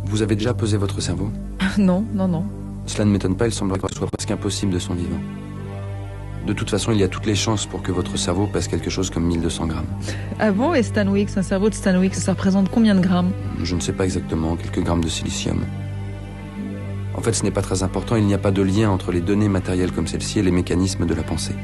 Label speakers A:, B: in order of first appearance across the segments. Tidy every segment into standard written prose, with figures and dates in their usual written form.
A: Vous avez déjà pesé votre cerveau?
B: Non, non, non.
A: Cela ne m'étonne pas, il semblerait que ce soit presque impossible de son vivant. De toute façon, il y a toutes les chances pour que votre cerveau pèse quelque chose comme 1200 grammes.
B: Ah bon? Et Stanwix, un cerveau de Stanwix, ça représente combien de grammes?
A: Je ne sais pas exactement, quelques grammes de silicium. En fait, ce n'est pas très important, il n'y a pas de lien entre les données matérielles comme celle-ci et les mécanismes de la pensée.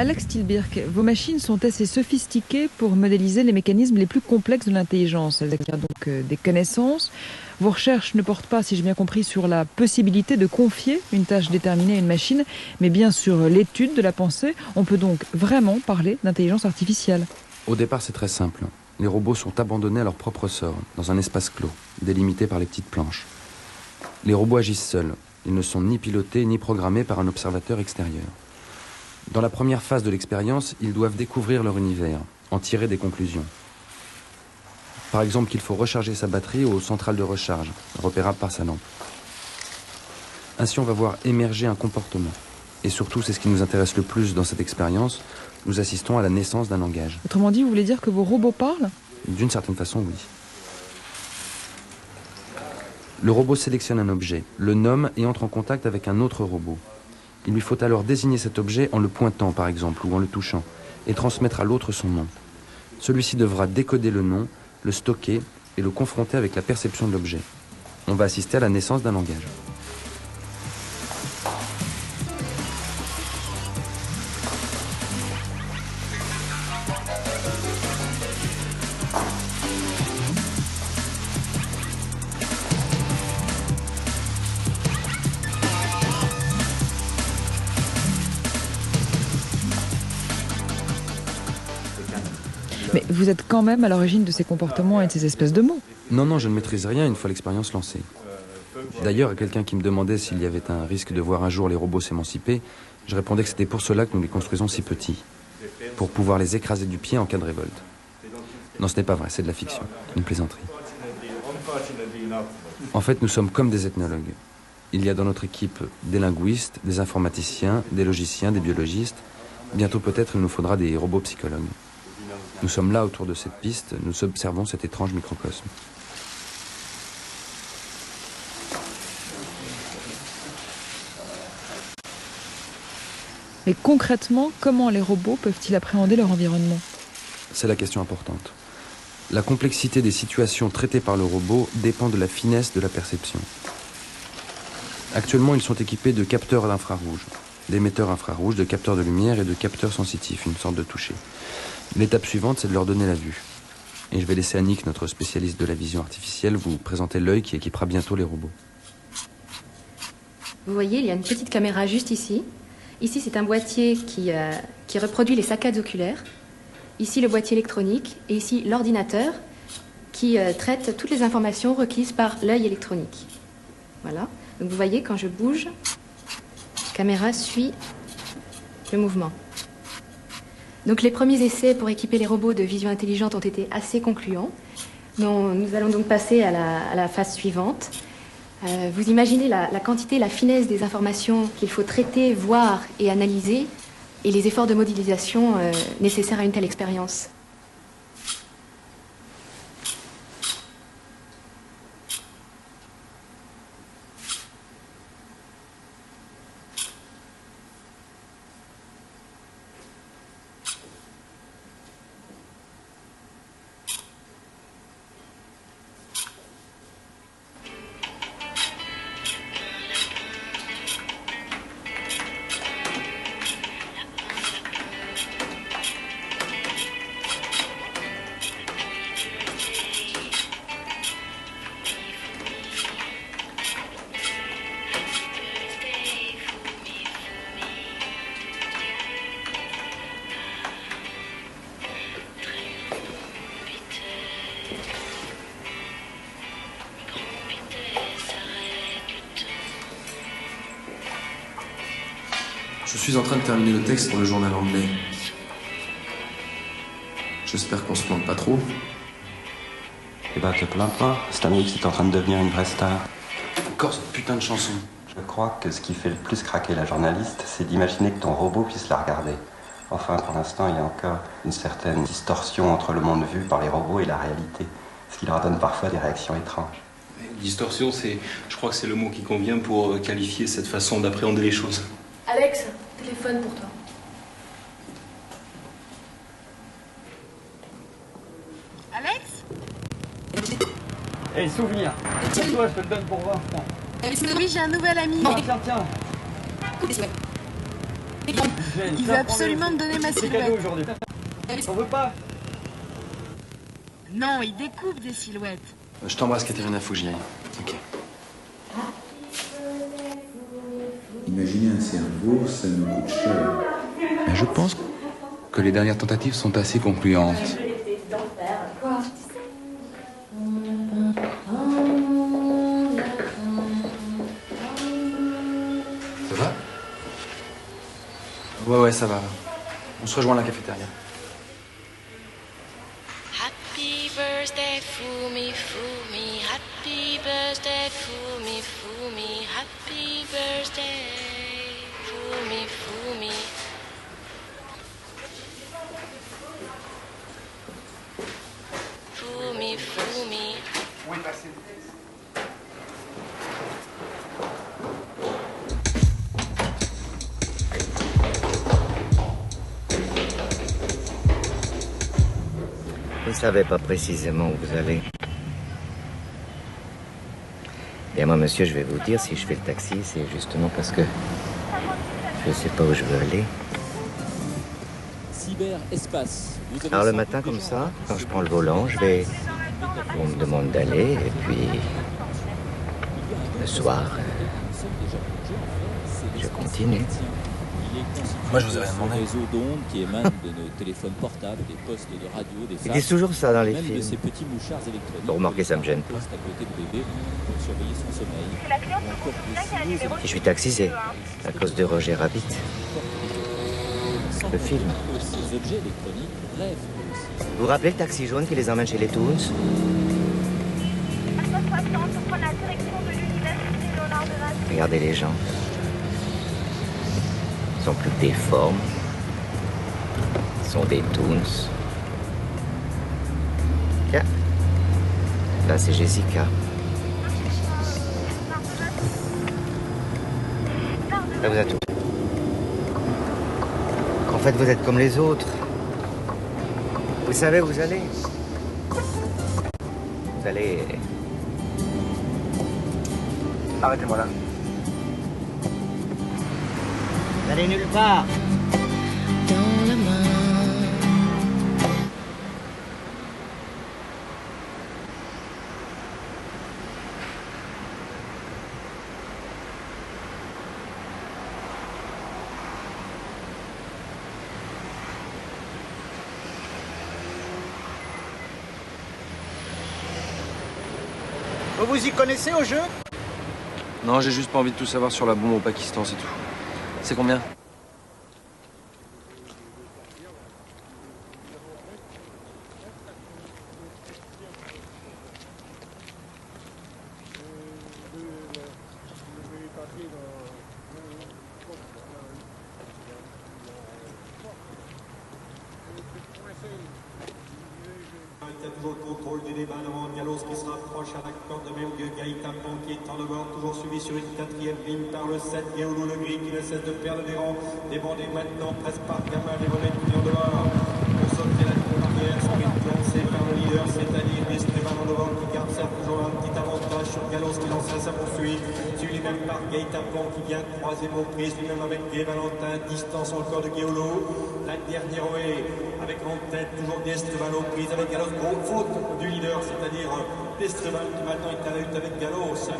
B: Alex Tilbirk, vos machines sont assez sophistiquées pour modéliser les mécanismes les plus complexes de l'intelligence. Elles acquièrent donc des connaissances. Vos recherches ne portent pas, si j'ai bien compris, sur la possibilité de confier une tâche déterminée à une machine, mais bien sur l'étude de la pensée. On peut donc vraiment parler d'intelligence artificielle.
A: Au départ, c'est très simple. Les robots sont abandonnés à leur propre sort, dans un espace clos, délimité par les petites planches. Les robots agissent seuls. Ils ne sont ni pilotés ni programmés par un observateur extérieur. Dans la première phase de l'expérience, ils doivent découvrir leur univers, en tirer des conclusions. Par exemple, qu'il faut recharger sa batterie aux centrales de recharge, repérables par sa lampe. Ainsi, on va voir émerger un comportement. Et surtout, c'est ce qui nous intéresse le plus dans cette expérience, nous assistons à la naissance d'un langage.
B: Autrement dit, vous voulez dire que vos robots parlent?
A: D'une certaine façon, oui. Le robot sélectionne un objet, le nomme et entre en contact avec un autre robot. Il lui faut alors désigner cet objet en le pointant, par exemple, ou en le touchant, et transmettre à l'autre son nom. Celui-ci devra décoder le nom, le stocker et le confronter avec la perception de l'objet. On va assister à la naissance d'un langage.
B: Mais vous êtes quand même à l'origine de ces comportements et de ces espèces de mots.
A: Non, non, je ne maîtrise rien une fois l'expérience lancée. D'ailleurs, à quelqu'un qui me demandait s'il y avait un risque de voir un jour les robots s'émanciper, je répondais que c'était pour cela que nous les construisons si petits, pour pouvoir les écraser du pied en cas de révolte. Non, ce n'est pas vrai, c'est de la fiction, une plaisanterie. En fait, nous sommes comme des ethnologues. Il y a dans notre équipe des linguistes, des informaticiens, des logiciens, des biologistes. Bientôt peut-être il nous faudra des robots psychologues. Nous sommes là autour de cette piste, nous observons cet étrange microcosme.
B: Mais concrètement, comment les robots peuvent-ils appréhender leur environnement?
A: C'est la question importante. La complexité des situations traitées par le robot dépend de la finesse de la perception. Actuellement, ils sont équipés de capteurs d'infrarouge, d'émetteurs infrarouges, de capteurs de lumière et de capteurs sensitifs, une sorte de toucher. L'étape suivante, c'est de leur donner la vue. Et je vais laisser Annick, notre spécialiste de la vision artificielle, vous présenter l'œil qui équipera bientôt les robots.
C: Vous voyez, il y a une petite caméra juste ici. Ici, c'est un boîtier qui reproduit les saccades oculaires. Ici, le boîtier électronique. Et ici, l'ordinateur qui traite toutes les informations requises par l'œil électronique. Voilà. Donc vous voyez, quand je bouge, la caméra suit le mouvement. Donc les premiers essais pour équiper les robots de vision intelligente ont été assez concluants. Nous allons donc passer à la phase suivante. Vous imaginez la quantité, la finesse des informations qu'il faut traiter, voir et analyser, et les efforts de modélisation nécessaires à une telle expérience.
A: suis en train de terminer le texte pour le journal anglais. J'espère qu'on se plante pas trop.
D: Eh ben, te plains pas. Stanley, c'est en train de devenir une vraie star.
A: Encore cette putain de chanson.
D: Je crois que ce qui fait le plus craquer la journaliste, c'est d'imaginer que ton robot puisse la regarder. Enfin, pour l'instant, il y a encore une certaine distorsion entre le monde vu par les robots et la réalité, ce qui leur donne parfois des réactions étranges.
E: Distorsion, je crois que c'est le mot qui convient pour qualifier cette façon d'appréhender les choses.
C: Alex, téléphone pour toi.
F: Alex?
G: Hey, souvenir. Toi, je te le donne pour 20 francs.
F: Oui, j'ai un nouvel ami.
G: Tiens.
F: Il veut absolument me donner ma
G: C'est cadeau
F: silhouette.
G: aujourd'hui. T'en veux pas?
F: Non, il découpe des silhouettes.
A: Je t'embrasse, Katerina, faut que j'y aille. Ok.
H: Imaginer un cerveau, ça nous coûte cher.
I: Mais je pense que les dernières tentatives sont assez concluantes.
A: Ça va? Ouais, ça va. On se rejoint à la cafétéria.
J: Happy birthday, Fumi, Fumi. Happy birthday, Fumi, Fumi. Happy birthday, Fumi, Fumi. Fumi, Fumi.
A: Où est passé?
K: Vous ne savez pas précisément où vous allez. Bien, moi, monsieur, je vais vous dire, si je fais le taxi, c'est justement parce que je ne sais pas où je veux aller.
L: Cyberespace.
K: Alors, le matin, comme ça, quand je prends le volant, je vais où on me demande d'aller, et puis le soir, je continue.
A: Moi, je vous ai rien demandé.
L: Réseau d'ondes qui émanent de nos téléphones portables, des postes de radio, des
K: Ils disent toujours ça dans les
L: même de
K: films.
L: ces petits mouchards électroniques.
K: Bon, remarquez, ça me gêne pas.
L: Poste à côté du bébé pour surveiller son sommeil. Ou encore des signaux
K: Et je suis taxisé, à cause de Roger Rabbit. Le film.
L: que ces objets électroniques rêvent eux aussi.
K: Vous vous rappelez le taxi jaune qui les emmène chez les Toons? Regardez les gens. Ils sont plus déformes. Ils sont des Toons. Tiens. Là, c'est Jessica. Là, vous êtes où? En fait, vous êtes comme les autres. Vous savez où vous allez? Vous allez...
A: Arrêtez-moi là.
K: Vous allez nulle part.
J: Dans la main.
G: Vous vous y connaissez au jeu?
A: Non, j'ai juste pas envie de tout savoir sur la bombe au Pakistan, c'est tout. C'est combien?
M: Toujours le contrôle du débat devant Gallos qui se rapproche à la corde de Mergueux, Gaïta Pont qui est en dehors, toujours suivi sur une quatrième ligne par le 7, Géolo Le Gris qui ne cesse de perdre des rangs, débordé maintenant presque par Gamal et Volets qui est en dehors. Pour sauter la ligne arrière, sprint lancé par le leader, c'est-à-dire Esteban en devant qui garde certes toujours un petit avantage sur Gallos qui lance sa poursuite, suivi même par Gaïta Pont qui vient troisième aux prises, lui-même avec Gay Valentin, distance encore de Géolo. La dernière Oé avec en tête toujours Destreval aux prises avec Gallos, gros faute du leader, c'est-à-dire Destreval qui maintenant est à la lutte avec Gallos.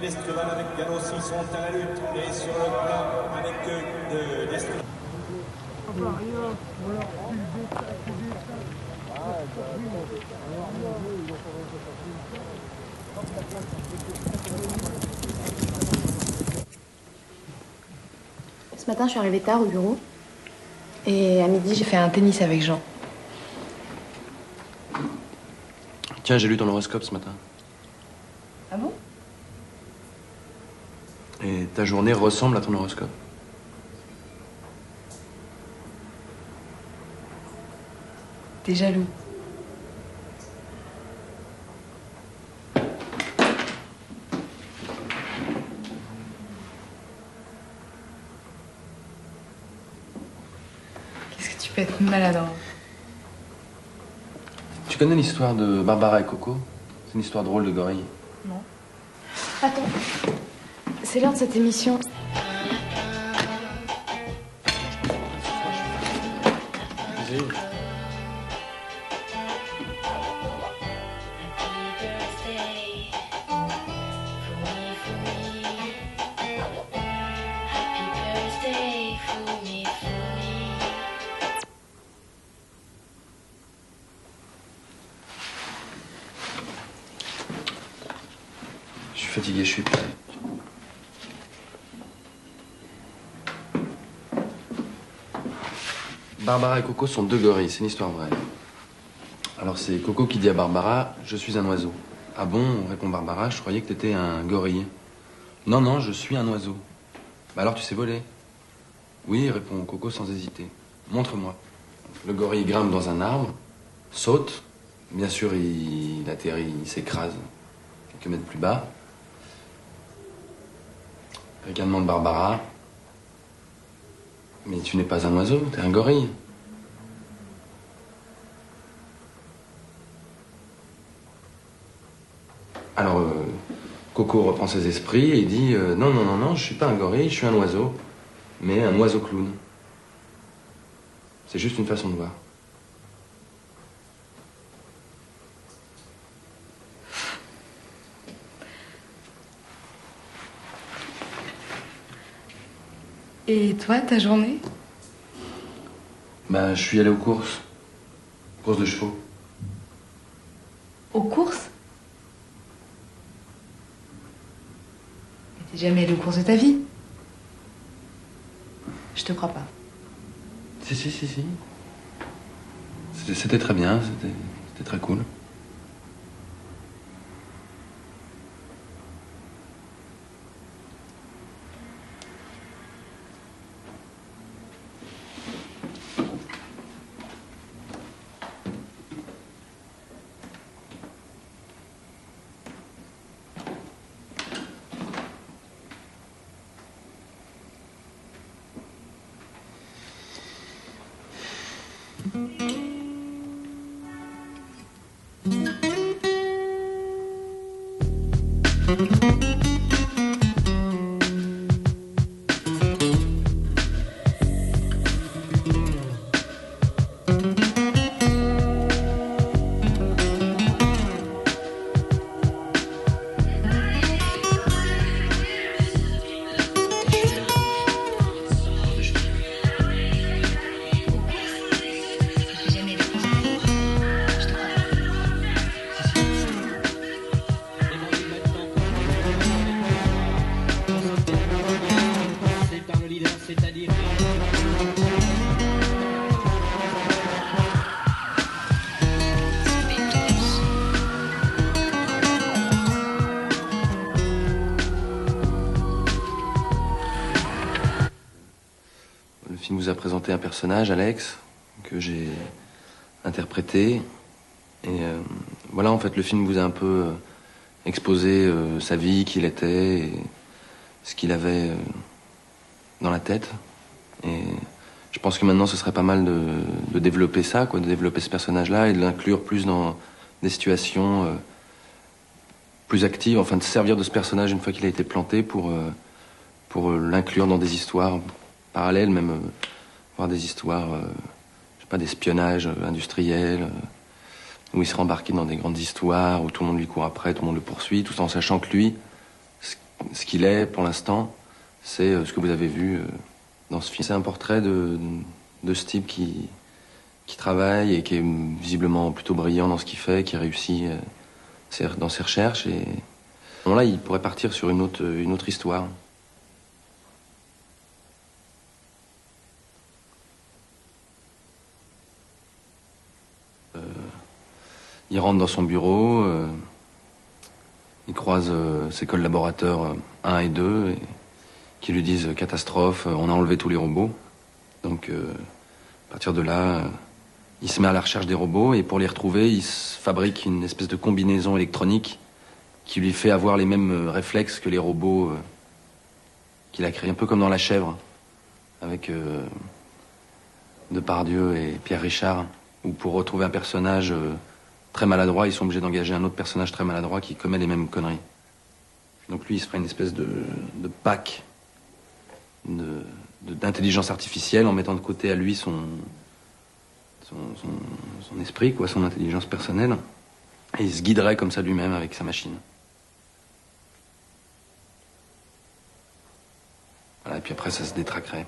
M: Destreval avec Gallos, ils sont à la lutte et sur le plat avec Destreval.
C: Ce matin, je suis arrivée tard au bureau. Et à midi, j'ai fait un tennis avec Jean.
A: Tiens, j'ai lu ton horoscope ce matin.
C: Ah bon?
A: Et ta journée ressemble à ton horoscope.
C: T'es jaloux. Qu'est-ce que tu peux être maladroit?
A: Tu connais l'histoire de Barbara et Coco? C'est une histoire drôle de gorille.
C: Non. Attends. C'est l'heure de cette émission.
A: Vas-y. Je suis fatigué, je suis épuisé. Barbara et Coco sont deux gorilles, c'est une histoire vraie. Alors c'est Coco qui dit à Barbara, je suis un oiseau. Ah bon, répond Barbara, je croyais que t'étais un gorille. Non, non, je suis un oiseau. Bah alors tu sais voler? Oui, répond Coco sans hésiter. Montre-moi. Le gorille grimpe dans un arbre, saute. Bien sûr, il atterrit, il s'écrase quelques mètres plus bas. Ricanement de Barbara. Mais tu n'es pas un oiseau, t'es un gorille. Alors, Coco reprend ses esprits et dit non, non, non, non, je suis pas un gorille, je suis un oiseau. Mais un oiseau clown. C'est juste une façon de voir.
C: Et toi, ta journée?
A: Bah, je suis allé aux courses. Courses de chevaux.
C: Aux courses? Mais t'es jamais allé aux courses de ta vie? Je te crois pas.
A: Si, si, si, si. C'était très bien, c'était très cool. Le film vous a présenté un personnage, Alex, que j'ai interprété. Et voilà, en fait, le film vous a un peu exposé sa vie, qui il était, et ce qu'il avait dans la tête. Et je pense que maintenant, ce serait pas mal de développer ça, quoi, de développer ce personnage-là et de l'inclure plus dans des situations plus actives, enfin de se servir de ce personnage une fois qu'il a été planté pour l'inclure dans des histoires parallèles, même voir des histoires, je sais pas, d'espionnage industriel, où il sera embarqué dans des grandes histoires, où tout le monde lui court après, tout le monde le poursuit, tout en sachant que lui, ce qu'il est pour l'instant, c'est ce que vous avez vu dans ce film. C'est un portrait de ce type qui travaille et qui est visiblement plutôt brillant dans ce qu'il fait, qui réussit dans ses recherches. Et là, il pourrait partir sur une autre histoire. il rentre dans son bureau, il croise ses collaborateurs 1 et 2 et qui lui disent catastrophe, on a enlevé tous les robots. Donc à partir de là, il se met à la recherche des robots et pour les retrouver, il se fabrique une espèce de combinaison électronique qui lui fait avoir les mêmes réflexes que les robots qu'il a créés, un peu comme dans La Chèvre, avec Depardieu et Pierre Richard, où pour retrouver un personnage très maladroit, ils sont obligés d'engager un autre personnage très maladroit qui commet les mêmes conneries. Donc lui, il se fera une espèce de pack d'intelligence artificielle en mettant de côté à lui son esprit, quoi, son intelligence personnelle. Et il se guiderait comme ça lui-même avec sa machine. Voilà, et puis après, ça se détraquerait.